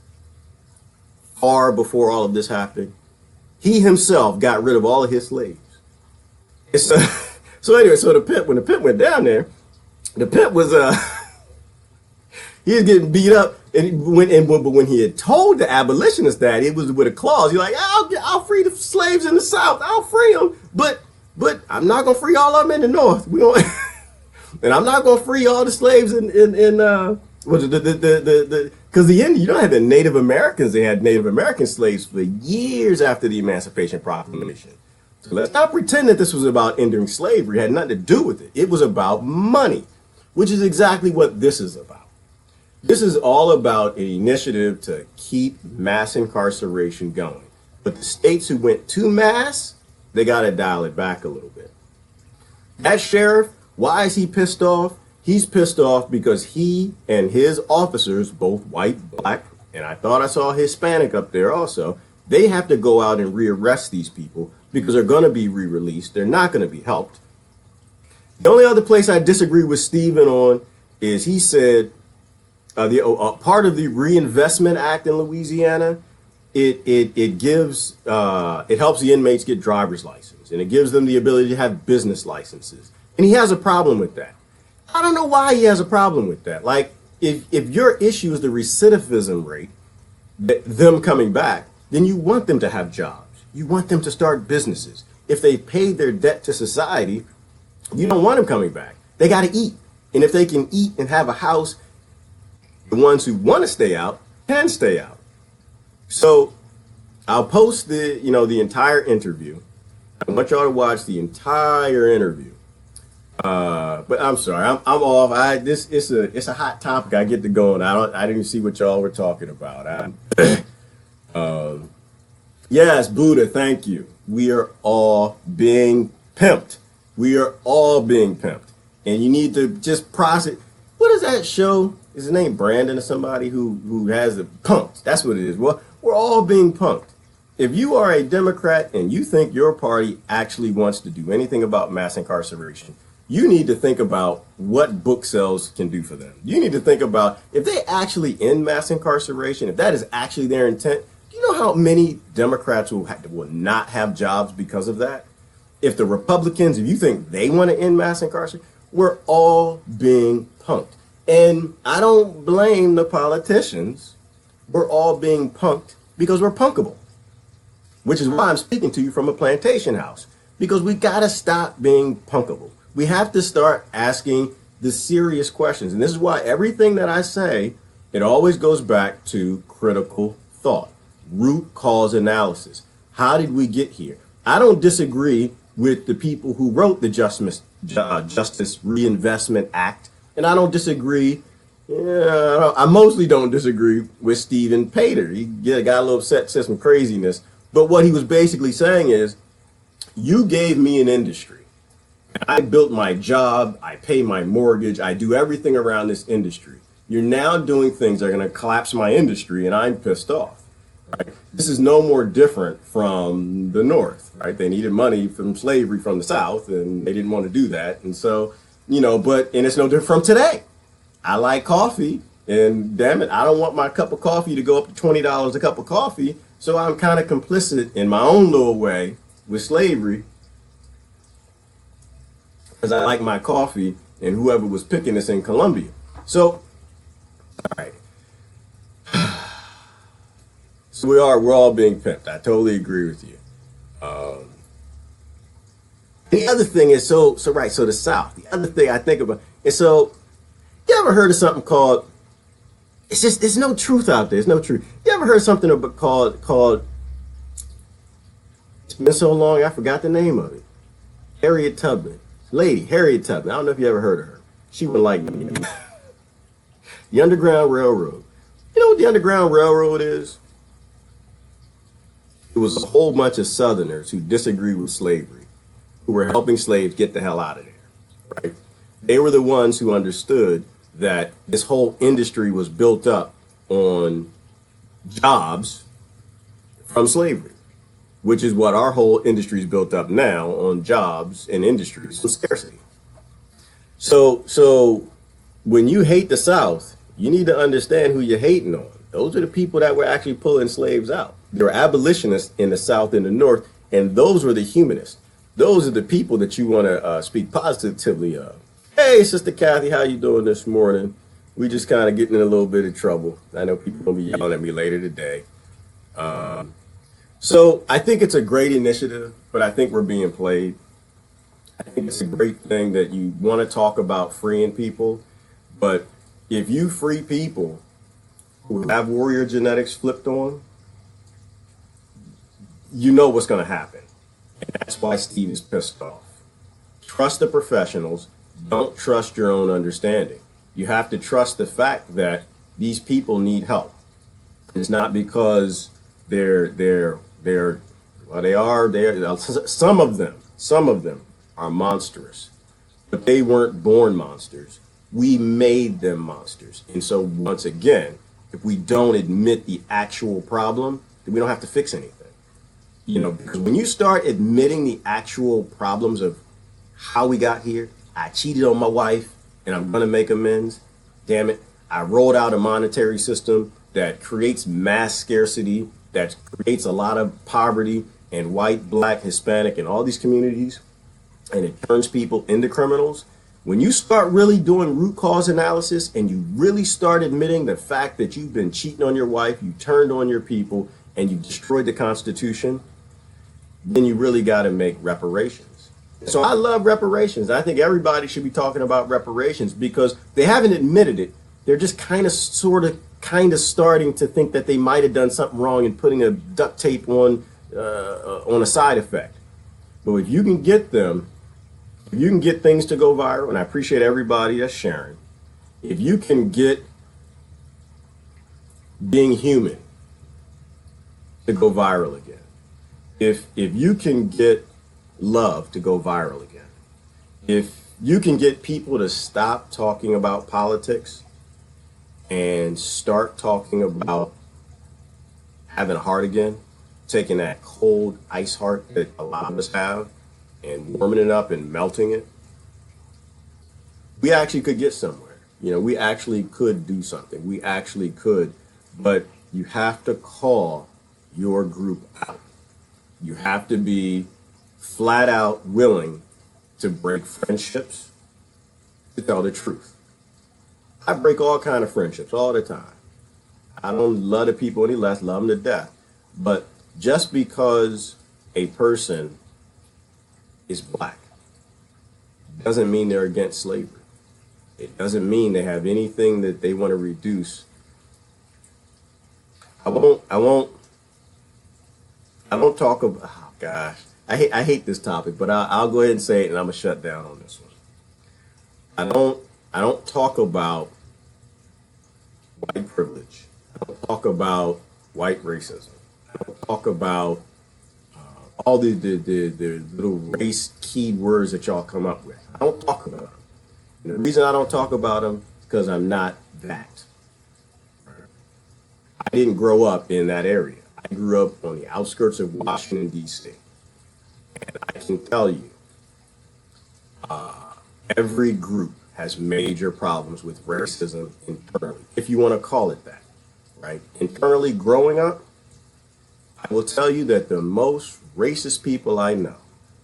far before all of this happened. He himself got rid of all of his slaves. So anyway, when the pimp went down there, the pimp was he was getting beat up, but when he had told the abolitionists that, it was with a clause. He's like, I'll free the slaves in the South. I'll free them, but I'm not gonna free all of them in the North. And I'm not gonna free all the slaves because you don't have the Native Americans. They had Native American slaves for years after the Emancipation Proclamation. So let's not pretend that this was about ending slavery. It had nothing to do with it. It was about money, which is exactly what this is about. This is all about an initiative to keep mass incarceration going. But the states who went to mass, they got to dial it back a little bit. That sheriff, why is he pissed off? He's pissed off because he and his officers, both white, black, and I thought I saw Hispanic up there also, they have to go out and rearrest these people because they're going to be re-released. They're not going to be helped. The only other place I disagree with Stephen on is he said part of the Reinvestment Act in Louisiana, it gives it helps the inmates get driver's license, and it gives them the ability to have business licenses. And he has a problem with that. I don't know why he has a problem with that. Like, if your issue is the recidivism rate, them coming back, then you want them to have jobs. You want them to start businesses. If they paid their debt to society, you don't want them coming back. They got to eat. And if they can eat and have a house, the ones who want to stay out can stay out. So I'll post the entire interview. I want y'all to watch the entire interview. But I'm sorry, I'm off. It's a hot topic. I get to going. I didn't see what y'all were talking about. Yes, Buddha, thank you. We are all being pimped. We are all being pimped. And you need to just process. What is that show? Is his name Brandon or somebody who has the punked? That's what it is. Well, we're all being punked. If you are a Democrat and you think your party actually wants to do anything about mass incarceration, you need to think about what book sales can do for them. You need to think about if they actually end mass incarceration, if that is actually their intent. Do you know how many Democrats will not have jobs because of that? If the Republicans, if you think they want to end mass incarceration, we're all being punked. And I don't blame the politicians. We're all being punked because we're punkable, which is why I'm speaking to you from a plantation house, because we got to stop being punkable. We have to start asking the serious questions. And this is why everything that I say, it always goes back to critical thought, root cause analysis. How did we get here? I don't disagree with the people who wrote the Justice Reinvestment Act. And I don't disagree. I mostly don't disagree with Stephen Prator. He got a little upset, said some craziness. But what he was basically saying is, you gave me an industry. I built my job, I pay my mortgage, I do everything around this industry. You're now doing things that are going to collapse my industry, and I'm pissed off. Right? This is no more different from the North. Right? They needed money from slavery from the South, and they didn't want to do that. And so, and it's no different from today. I like coffee, and damn it, I don't want my cup of coffee to go up to $20 a cup of coffee. So I'm kind of complicit in my own little way with slavery, because I like my coffee and whoever was picking this in Colombia. So, all right. So we're all being pimped. I totally agree with you. The other thing is, so the South, the other thing I think about is, so you ever heard of something called, there's no truth out there. There's no truth. You ever heard something called, it's been so long, I forgot the name of it. Harriet Tubman. Harriet Tubman. I don't know if you ever heard of her. She wouldn't like me. The Underground Railroad. You know what the Underground Railroad is? It was a whole bunch of Southerners who disagreed with slavery, who were helping slaves get the hell out of there, right? They were the ones who understood that this whole industry was built up on jobs from slavery, which is what our whole industry is built up now, on jobs and industries and scarcity. So when you hate the South, you need to understand who you're hating on. Those are the people that were actually pulling slaves out. There were abolitionists in the South and the North, and those were the humanists. Those are the people that you want to speak positively of. Hey, Sister Kathy, how you doing this morning? We just kind of getting in a little bit of trouble. I know people will be yelling at me later today. So I think it's a great initiative, but I think we're being played. I think it's a great thing that you want to talk about freeing people, but if you free people who have warrior genetics flipped on, you know what's going to happen. And that's why Steve is pissed off. Trust the professionals. Don't trust your own understanding. You have to trust the fact that these people need help. It's not because they're some of them are monstrous, but they weren't born monsters. We made them monsters. And so once again, if we don't admit the actual problem, then we don't have to fix anything. You know, because when you start admitting the actual problems of how we got here, I cheated on my wife and I'm going to make amends. Damn it. I rolled out a monetary system that creates mass scarcity, that creates a lot of poverty in white, black, Hispanic, and all these communities, and it turns people into criminals. When you start really doing root cause analysis and you really start admitting the fact that you've been cheating on your wife, you turned on your people, and you destroyed the Constitution, then you really got to make reparations. So I love reparations. I think everybody should be talking about reparations because they haven't admitted it. They're just kind of starting to think that they might have done something wrong and putting a duct tape on a side effect. But if you can get them, if you can get things to go viral, and I appreciate everybody that's sharing, if you can get being human to go viral again, if you can get love to go viral again, if you can get people to stop talking about politics and start talking about having a heart again, taking that cold ice heart that a lot of us have and warming it up and melting it, we actually could get somewhere. You know, we actually could do something. We actually could, but you have to call your group out. You have to be flat out willing to break friendships, to tell the truth. I break all kind of friendships all the time. I don't love the people any less, love them to death. But just because a person is black doesn't mean they're against slavery. It doesn't mean they have anything that they want to reduce. I won't talk about, oh gosh, I hate this topic, but I'll go ahead and say it and I'm gonna shut down on this one. I don't talk about white privilege. I don't talk about white racism. I don't talk about all the little race key words that y'all come up with. I don't talk about them. And the reason I don't talk about them is because I'm not that. I didn't grow up in that area. I grew up on the outskirts of Washington, D.C. And I can tell you, every group has major problems with racism internally, if you want to call it that, right? Internally growing up, I will tell you that the most racist people I know,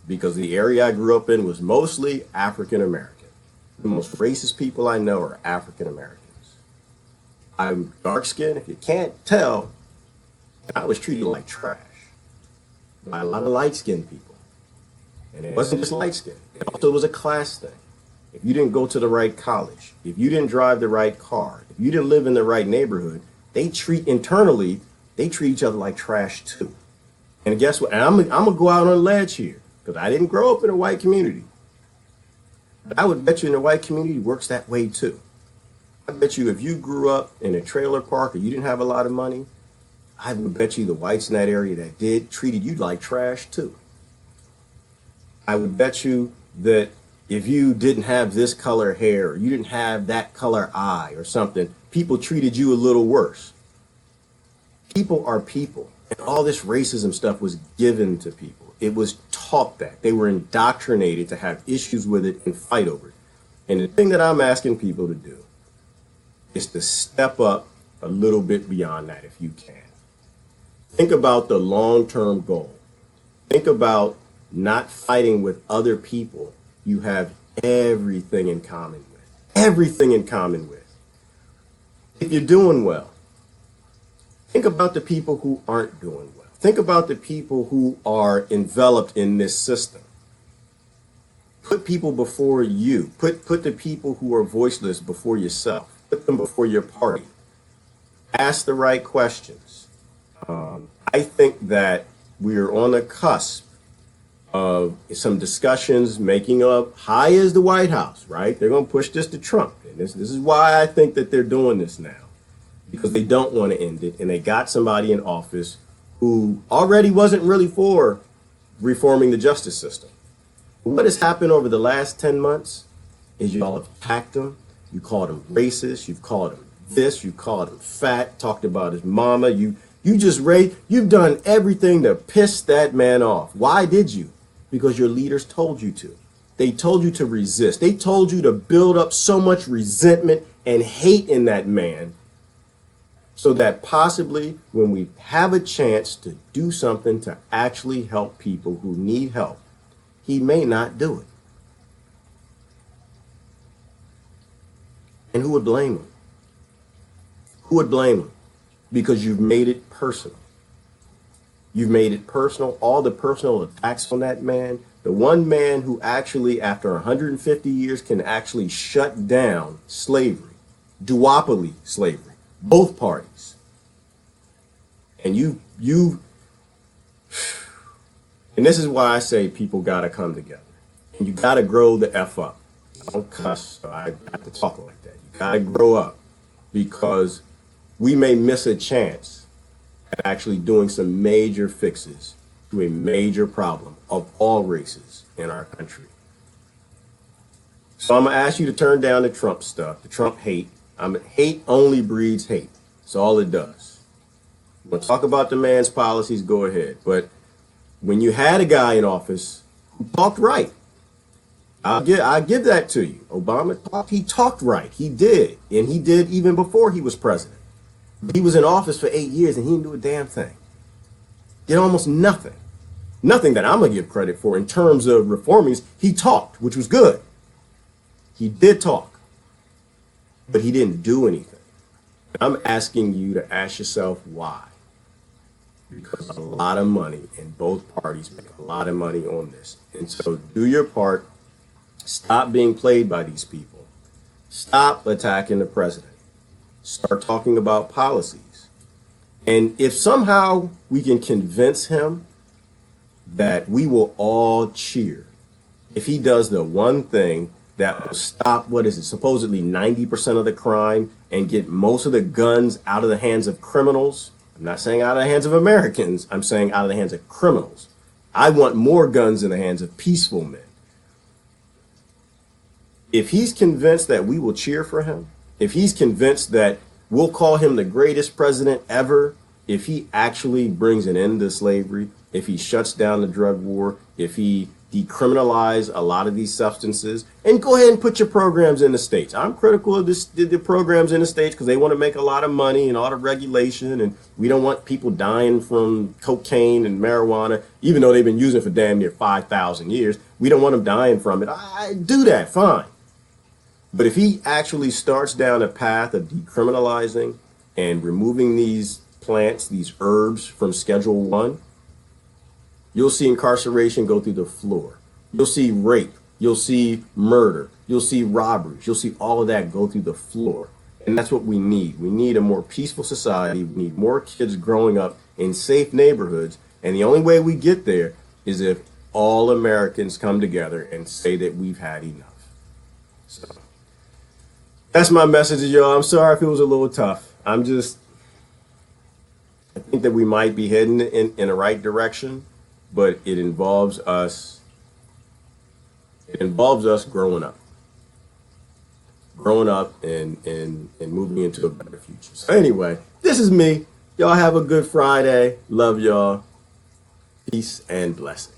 because the area I grew up in was mostly African American, the most racist people I know are African Americans. I'm dark skinned, if you can't tell, I was treated like trash by a lot of light skinned people. And it wasn't just light skinned, it also was a class thing. If you didn't go to the right college, if you didn't drive the right car, if you didn't live in the right neighborhood, they treat each other like trash too. And guess what? And I'm gonna go out on a ledge here because I didn't grow up in a white community. But I would bet you in the white community works that way too. I bet you if you grew up in a trailer park or you didn't have a lot of money, I would bet you the whites in that area that did treated you like trash too. I would bet you that if you didn't have this color hair, or you didn't have that color eye or something, people treated you a little worse. People are people. And all this racism stuff was given to people. It was taught that. They were indoctrinated to have issues with it and fight over it. And the thing that I'm asking people to do is to step up a little bit beyond that if you can. Think about the long-term goal. Think about not fighting with other people you have everything in common with. Everything in common with. If you're doing well, think about the people who aren't doing well. Think about the people who are enveloped in this system. Put people before you. Put the people who are voiceless before yourself. Put them before your party. Ask the right questions. I think that we are on the cusp of some discussions making up high as the White House, right? They're going to push this to Trump. And this is why I think that they're doing this now, because they don't want to end it. And they got somebody in office who already wasn't really for reforming the justice system. What has happened over the last 10 months is y'all have attacked him. You called him racist. You've called him this. You called him fat. Talked about his mama. You've done everything to piss that man off. Why did you? Because your leaders told you to. They told you to resist. They told you to build up so much resentment and hate in that man so that possibly when we have a chance to do something to actually help people who need help, he may not do it. And who would blame him? Who would blame him? Because you've made it personal. You've made it personal, all the personal attacks on that man. The one man who actually, after 150 years, can actually shut down slavery, duopoly slavery, both parties. And and this is why I say people gotta come together. And you gotta grow the F up. I don't cuss, so I have to talk like that. You gotta grow up, because we may miss a chance at actually doing some major fixes to a major problem of all races in our country. So I'm gonna ask you to turn down the Trump stuff, the Trump hate. Hate only breeds hate. That's all it does. You want to talk about the man's policies, go ahead. But when you had a guy in office who talked right, I give that to you. Obama he talked right. He did. And he did even before he was president. He was in office for 8 years and he didn't do a damn thing. Did almost nothing. Nothing that I'm going to give credit for in terms of reforming. He talked, which was good. He did talk, but he didn't do anything. I'm asking you to ask yourself why. Because a lot of money, and both parties make a lot of money on this. And so do your part. Stop being played by these people. Stop attacking the president. Start talking about policies. And if somehow we can convince him that we will all cheer if he does the one thing that will stop, supposedly 90% of the crime and get most of the guns out of the hands of criminals. I'm not saying out of the hands of Americans. I'm saying out of the hands of criminals. I want more guns in the hands of peaceful men. If he's convinced that we will cheer for him, if he's convinced that we'll call him the greatest president ever, if he actually brings an end to slavery, if he shuts down the drug war, if he decriminalizes a lot of these substances, and go ahead and put your programs in the states. I'm critical of the programs in the states because they want to make a lot of money and all the regulation, and we don't want people dying from cocaine and marijuana, even though they've been using it for damn near 5,000 years. We don't want them dying from it. I do that, fine. But if he actually starts down a path of decriminalizing and removing these plants, these herbs from Schedule 1, you'll see incarceration go through the floor. You'll see rape. You'll see murder. You'll see robberies. You'll see all of that go through the floor. And that's what we need. We need a more peaceful society. We need more kids growing up in safe neighborhoods. And the only way we get there is if all Americans come together and say that we've had enough. So that's my message to y'all. I'm sorry if it was a little tough. I think that we might be heading in the right direction, but it involves us growing up and moving into a better future. So anyway, this is me. Y'all have a good Friday. Love y'all. Peace and blessings.